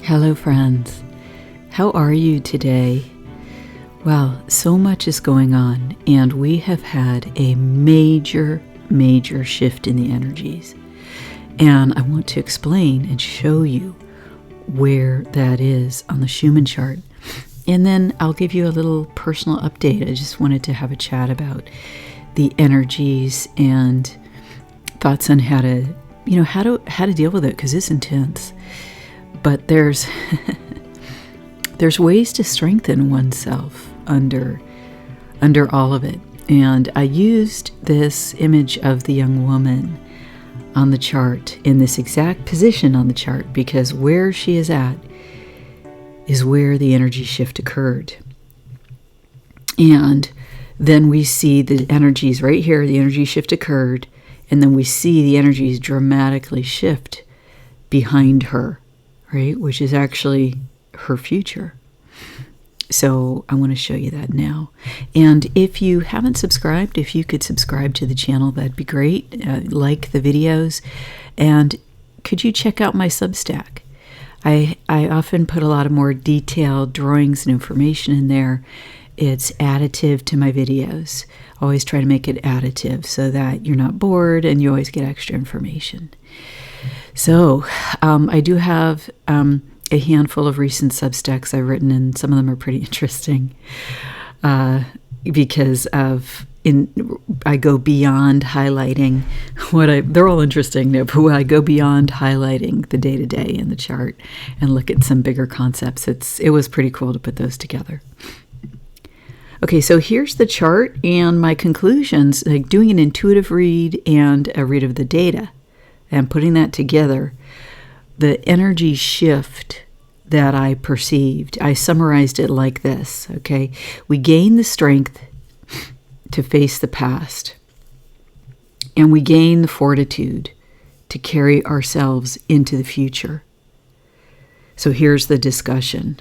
Hello, friends. How are you today? Well, so much is going on, and we have had a major shift in the energies. And I want to explain and show you where that is on the Schumann chart. And then I'll give you a little personal update. I just wanted to have a chat about the energies and thoughts on how to deal with it, because it's intense. But there's ways to strengthen oneself under all of it. And I used this image of the young woman on the chart in this exact position on the chart, because where she is at is where the energy shift occurred. And then we see the energies right here, the energy shift occurred, and then we see the energies dramatically shift behind her, right? Which is actually her future. So I want to show you that now. And if you haven't subscribed, if you could subscribe to the channel, that'd be great. Like the videos. And could you check out my Substack? I often put a lot of more detailed drawings and information in there. It's additive to my videos. Always try to make it additive so that you're not bored and you always get extra information. So I do have a handful of recent Substacks I've written, and some of them are pretty interesting because I go beyond highlighting they're all interesting, but I go beyond highlighting the day-to-day in the chart and look at some bigger concepts. It was pretty cool to put those together. Okay, so here's the chart and my conclusions, like doing an intuitive read and a read of the data and putting that together. The energy shift that I perceived, I summarized it like this, okay? We gain the strength to face the past, and we gain the fortitude to carry ourselves into the future. So here's the discussion.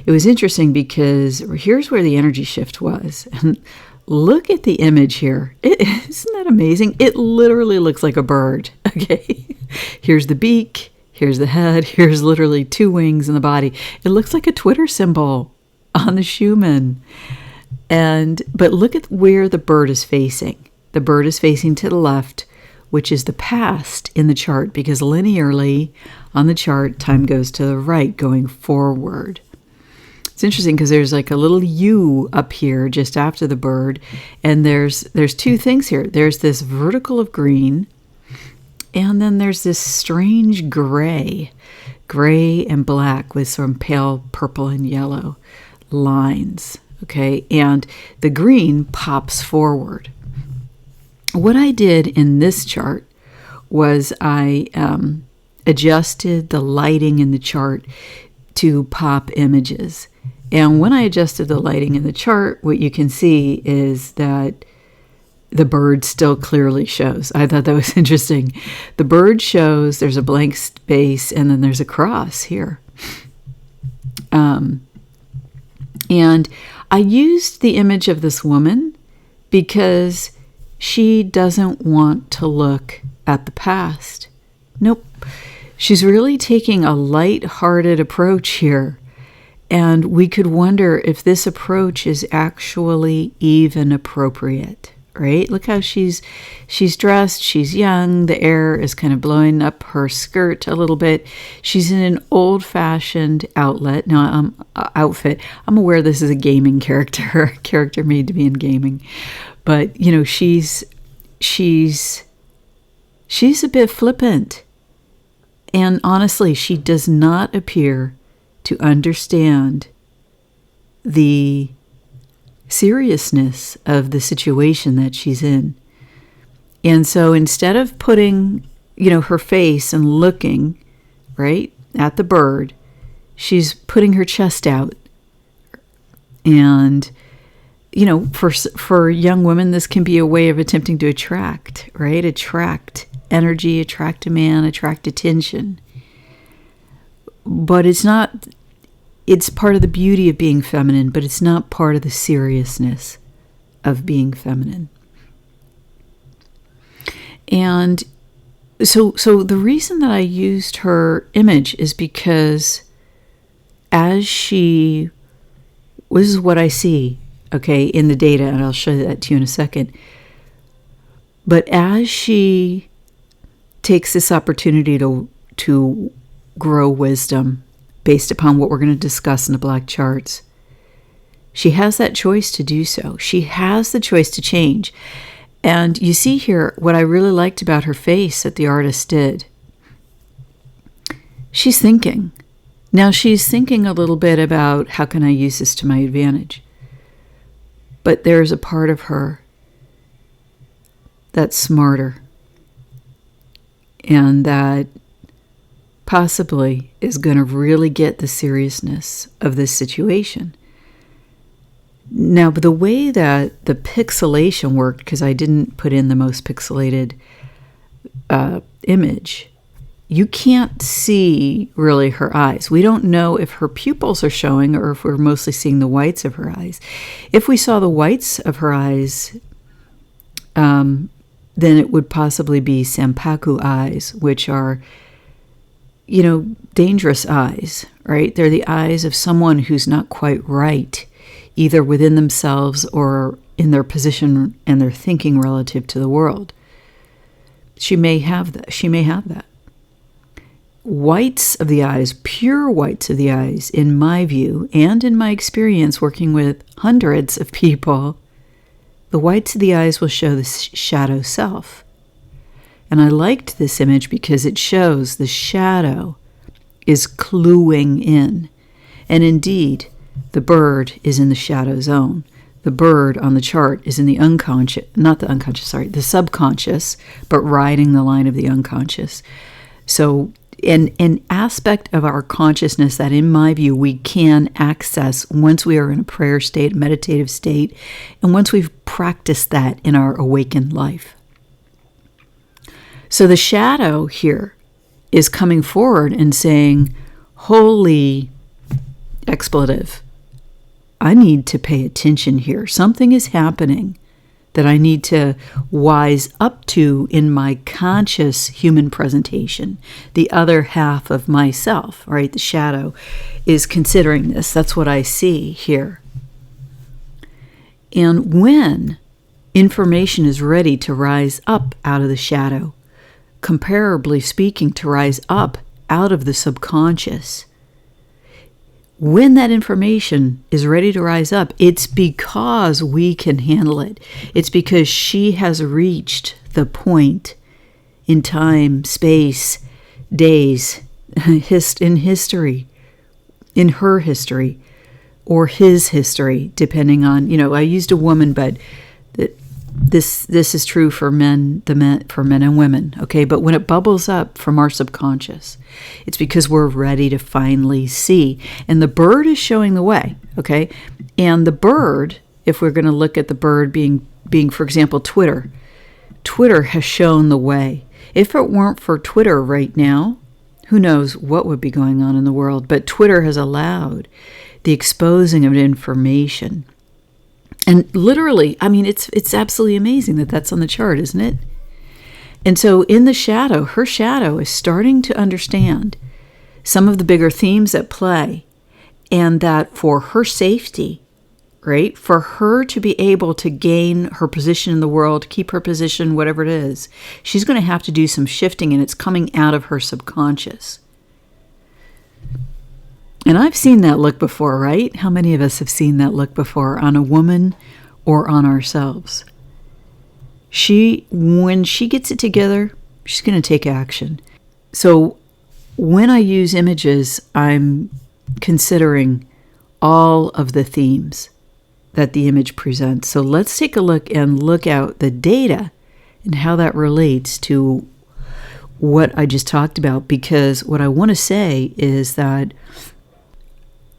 It was interesting because here's where the energy shift was. And look at the image here. Isn't that amazing? It literally looks like a bird, okay? Here's the beak, here's the head, here's literally two wings in the body. It looks like a Twitter symbol on the Schumann. But look at where the bird is facing. The bird is facing to the left, which is the past in the chart, because linearly on the chart, time goes to the right, going forward. It's interesting because there's like a little U up here just after the bird, and there's two things here. There's this vertical of green, and then there's this strange gray and black with some pale purple and yellow lines, okay? And the green pops forward. What I did in this chart was I adjusted the lighting in the chart to pop images. And when I adjusted the lighting in the chart, what you can see is that the bird still clearly shows. I thought that was interesting. The bird shows, there's a blank space, and then there's a cross here. And I used the image of this woman because she doesn't want to look at the past. Nope. She's really taking a light-hearted approach here. And we could wonder if this approach is actually even appropriate, right? Look how she's dressed. She's young. The air is kind of blowing up her skirt a little bit. She's in an old-fashioned outfit. I'm aware this is a gaming character made to be in gaming. But, she's a bit flippant. And honestly, she does not appear to understand the seriousness of the situation that she's in. And so instead of putting, her face and looking, right, at the bird, she's putting her chest out. And, for young women, this can be a way of attempting to attract, right? Attract energy, attract a man, attract attention. But it's part of the beauty of being feminine, but it's not part of the seriousness of being feminine. And so the reason that I used her image is because this is what I see, okay, in the data, and I'll show that to you in a second. But as she takes this opportunity to grow wisdom based upon what we're going to discuss in the black charts, she has that choice to do so. She has the choice to change. And you see here what I really liked about her face that the artist did. She's thinking. Now she's thinking a little bit about how can I use this to my advantage. But there's a part of her that's smarter and that possibly is going to really get the seriousness of this situation. Now, the way that the pixelation worked, because I didn't put in the most pixelated image, you can't see really her eyes. We don't know if her pupils are showing or if we're mostly seeing the whites of her eyes. If we saw the whites of her eyes, then it would possibly be sampaku eyes, which are, dangerous eyes, right? They're the eyes of someone who's not quite right, either within themselves or in their position and their thinking relative to the world. She may have that. Whites of the eyes, pure whites of the eyes, in my view and in my experience working with hundreds of people, the whites of the eyes will show the shadow self. And I liked this image because it shows the shadow is cluing in. And indeed, the bird is in the shadow zone. The bird on the chart is in the the subconscious, but riding the line of the unconscious. So an aspect of our consciousness that, in my view, we can access once we are in a prayer state, a meditative state, and once we've practiced that in our awakened life. So the shadow here is coming forward and saying, holy expletive, I need to pay attention here. Something is happening that I need to wise up to in my conscious human presentation. The other half of myself, right, the shadow, is considering this. That's what I see here. And when information is ready to rise up out of the shadow, comparably speaking, to rise up out of the subconscious, when that information is ready to rise up, it's because we can handle it. It's because she has reached the point in time, space, days, in history, in her history, or his history, depending on, I used a woman, but this is true for men and women, okay? But when it bubbles up from our subconscious, it's because we're ready to finally see. And the bird is showing the way, okay? And the bird, if we're going to look at the bird being, for example, Twitter has shown the way. If it weren't for Twitter right now, who knows what would be going on in the world? But Twitter has allowed the exposing of information. And literally, it's absolutely amazing that that's on the chart, isn't it? And so in the shadow, her shadow is starting to understand some of the bigger themes at play, and that for her safety, right, for her to be able to gain her position in the world, keep her position, whatever it is, she's going to have to do some shifting, and it's coming out of her subconscious. And I've seen that look before, right? How many of us have seen that look before on a woman or on ourselves? When she gets it together, she's going to take action. So when I use images, I'm considering all of the themes that the image presents. So let's take a look out the data and how that relates to what I just talked about, because what I want to say is that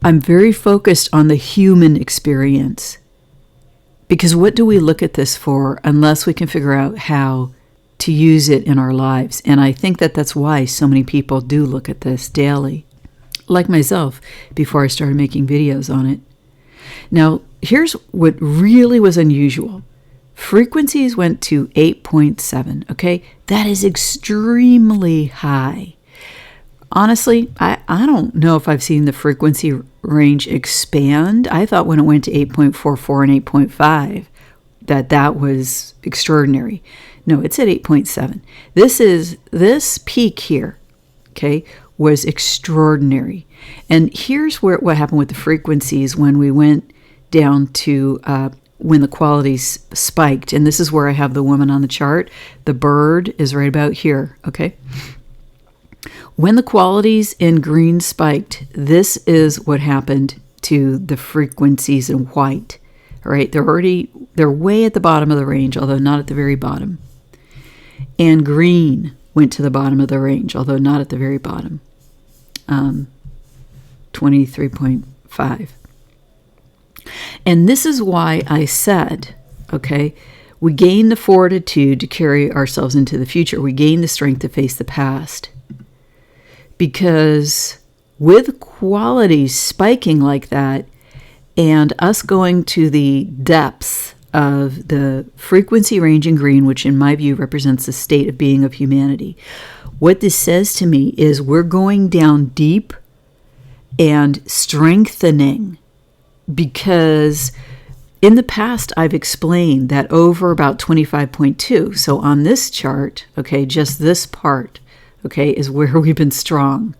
I'm very focused on the human experience, because what do we look at this for unless we can figure out how to use it in our lives? And I think that that's why so many people do look at this daily, like myself, before I started making videos on it. Now, here's what really was unusual. Frequencies went to 8.7, okay? That is extremely high. honestly, I don't know if I've seen the frequency range expand. I thought when it went to 8.44 and 8.5 that was extraordinary. No, it's at 8.7. This peak here, okay, was extraordinary. And here's what happened with the frequencies when we went down to when the qualities spiked. And this is where I have the woman on the chart. The bird is right about here, okay? When the qualities in green spiked, this is what happened to the frequencies in white. All right, they're way at the bottom of the range, although not at the very bottom. And green went to the bottom of the range, although not at the very bottom. 23.5. And this is why I said, okay, we gain the fortitude to carry ourselves into the future. We gain the strength to face the past. Because with qualities spiking like that, and us going to the depths of the frequency range in green, which in my view represents the state of being of humanity, what this says to me is we're going down deep and strengthening, because in the past I've explained that over about 25.2, so on this chart, okay, just this part, okay, is where we've been strong,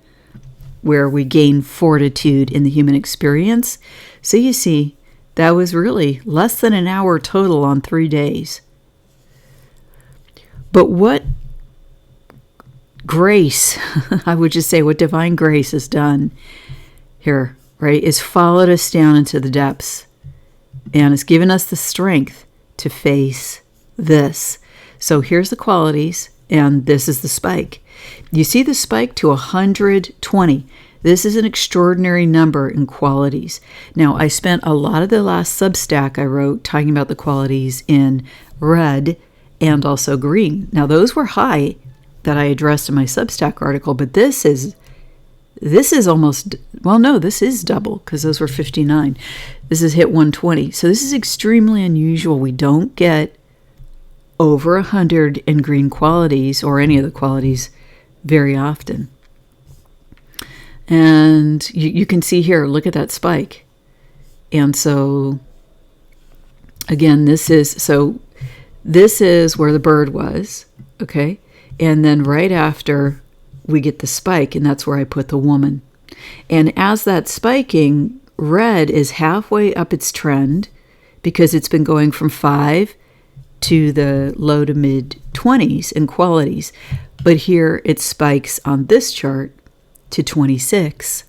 where we gain fortitude in the human experience. So you see, that was really less than an hour total on 3 days. But what grace, I would just say what divine grace has done here, right, is followed us down into the depths and has given us the strength to face this. So here's the qualities, and this is the spike. You see the spike to 120. This is an extraordinary number in qualities. Now, I spent a lot of the last Substack I wrote talking about the qualities in red and also green. Now, those were high that I addressed in my Substack article, but this is almost, well, no, this is double, because those were 59. This is hit 120. So this is extremely unusual. We don't get over 100 in green qualities or any of the qualities very often. And you can see here, look at that spike. And so, again, this is where the bird was, okay? And then right after, we get the spike, and that's where I put the woman. And as that's spiking, red is halfway up its trend, because it's been going from 5 to the low to mid 20s in qualities. But here it spikes on this chart to 26.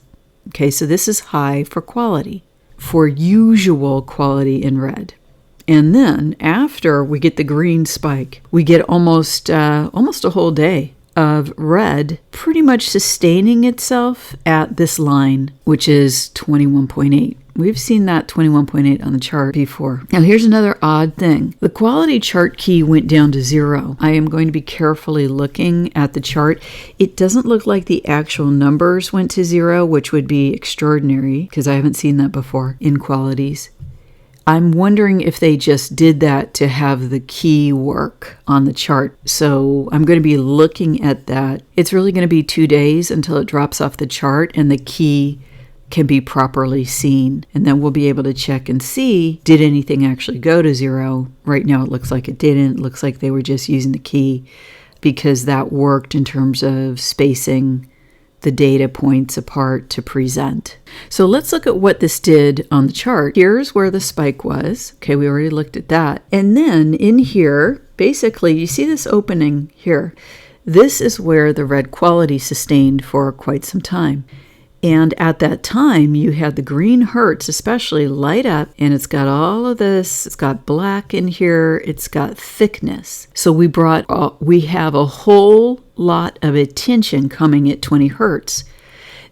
Okay, so this is high for quality, for usual quality in red. And then after we get the green spike, we get almost a whole day of red pretty much sustaining itself at this line, which is 21.8. We've seen that 21.8 on the chart before. Now here's another odd thing. The quality chart key went down to 0. I am going to be carefully looking at the chart. It doesn't look like the actual numbers went to 0, which would be extraordinary because I haven't seen that before in qualities. I'm wondering if they just did that to have the key work on the chart. So I'm going to be looking at that. It's really going to be 2 days until it drops off the chart and the key can be properly seen. And then we'll be able to check and see, did anything actually go to 0? Right now it looks like it didn't. It looks like they were just using the key because that worked in terms of spacing the data points apart to present. So let's look at what this did on the chart. Here's where the spike was. Okay, we already looked at that. And then in here, basically, you see this opening here. This is where the red quality sustained for quite some time. And at that time, you had the green hertz especially light up, and it's got all of this. It's got black in here. It's got thickness. So we have a whole lot of attention coming at 20 hertz.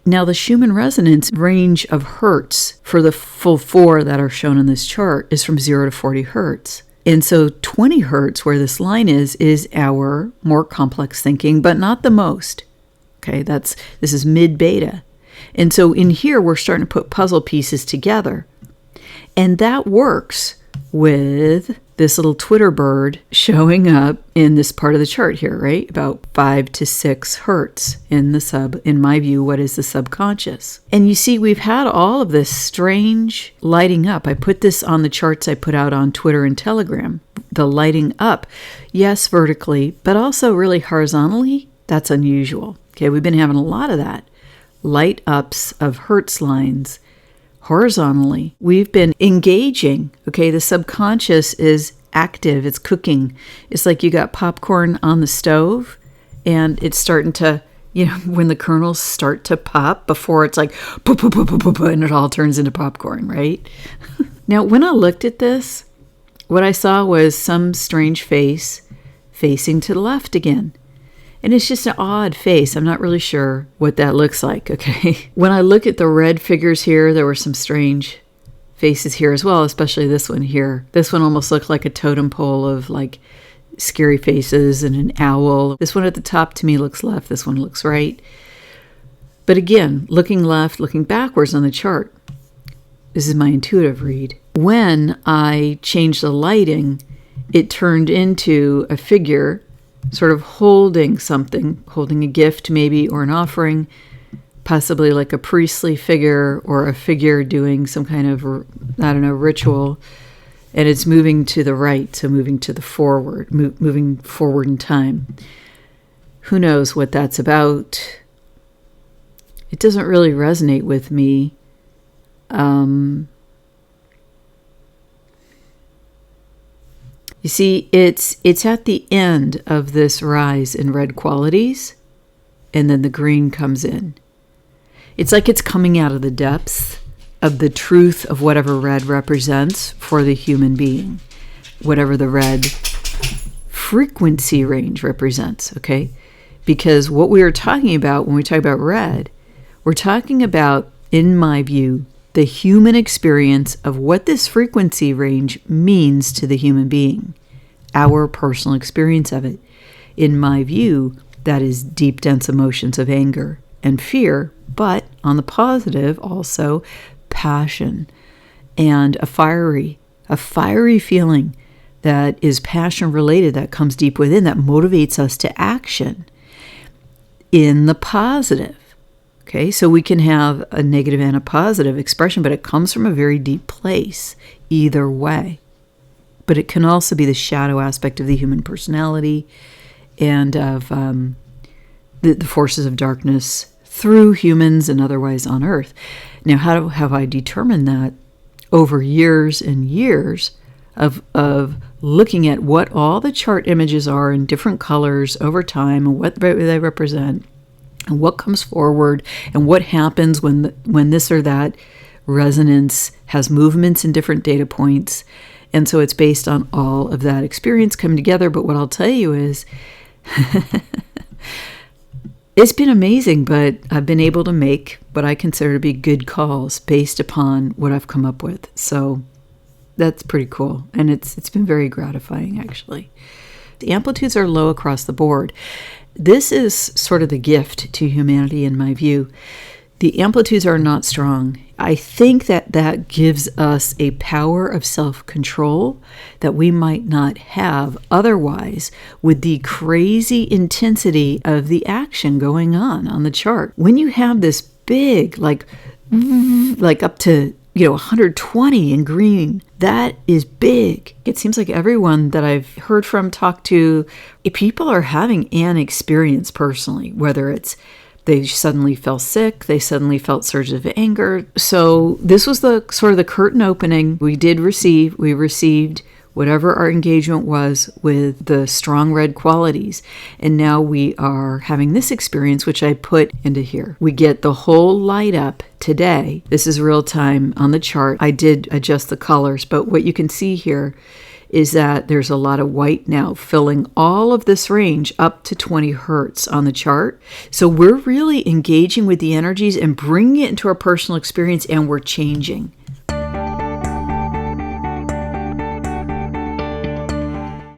Now, the Schumann resonance range of hertz for the full 4 that are shown in this chart is from 0 to 40 hertz. And so 20 hertz, where this line is our more complex thinking, but not the most. Okay, this is mid-beta. And so in here, we're starting to put puzzle pieces together. And that works with this little Twitter bird showing up in this part of the chart here, right? About 5 to 6 hertz in my view, what is the subconscious? And you see, we've had all of this strange lighting up. I put this on the charts I put out on Twitter and Telegram. The lighting up, yes, vertically, but also really horizontally. That's unusual. Okay, we've been having a lot of that. Light ups of hertz lines horizontally. We've been engaging. Okay, the subconscious is active. It's cooking. It's like you got popcorn on the stove and it's starting to, when the kernels start to pop before it's like, and it all turns into popcorn, right? Now, when I looked at this, what I saw was some strange face facing to the left again. And it's just an odd face. I'm not really sure what that looks like, okay? When I look at the red figures here, there were some strange faces here as well, especially this one here. This one almost looked like a totem pole of like scary faces and an owl. This one at the top to me looks left. This one looks right. But again, looking left, looking backwards on the chart. This is my intuitive read. When I changed the lighting, it turned into a figure sort of holding something, holding a gift maybe, or an offering, possibly like a priestly figure or a figure doing some kind of, ritual. And it's moving to the right, so moving to the forward, moving forward in time. Who knows what that's about? It doesn't really resonate with me. You see, it's at the end of this rise in red qualities, and then the green comes in. It's like it's coming out of the depths of the truth of whatever red represents for the human being, whatever the red frequency range represents, okay? Because what we are talking about when we talk about red, we're talking about, in my view, the human experience of what this frequency range means to the human being, our personal experience of it. In my view, that is deep, dense emotions of anger and fear, but on the positive, also passion and a fiery feeling that is passion related, that comes deep within, that motivates us to action in the positive. Okay, so we can have a negative and a positive expression, but it comes from a very deep place, either way. But it can also be the shadow aspect of the human personality and of the forces of darkness through humans and otherwise on Earth. Now, how have I determined that? Over years and years of looking at what all the chart images are in different colors over time and what they represent, and what comes forward, and what happens when this or that resonance has movements in different data points. And so it's based on all of that experience coming together. But what I'll tell you is, it's been amazing, but I've been able to make what I consider to be good calls based upon what I've come up with. So that's pretty cool. And it's been very gratifying, actually. The amplitudes are low across the board. This is sort of the gift to humanity, in my view. The amplitudes are not strong. I think that gives us a power of self-control that we might not have otherwise with the crazy intensity of the action going on the chart. When you have this big, like up to 120 in green, that is big. It seems like everyone that I've heard from, talked to, people are having an experience personally, whether it's they suddenly fell sick, they suddenly felt surges of anger. So this was the sort of the curtain opening. We received whatever our engagement was with the strong red qualities. And now we are having this experience, which I put into here. We get the whole light up today. This is real time on the chart. I did adjust the colors, but what you can see here is that there's a lot of white now filling all of this range up to 20 hertz on the chart. So we're really engaging with the energies and bringing it into our personal experience, and we're changing.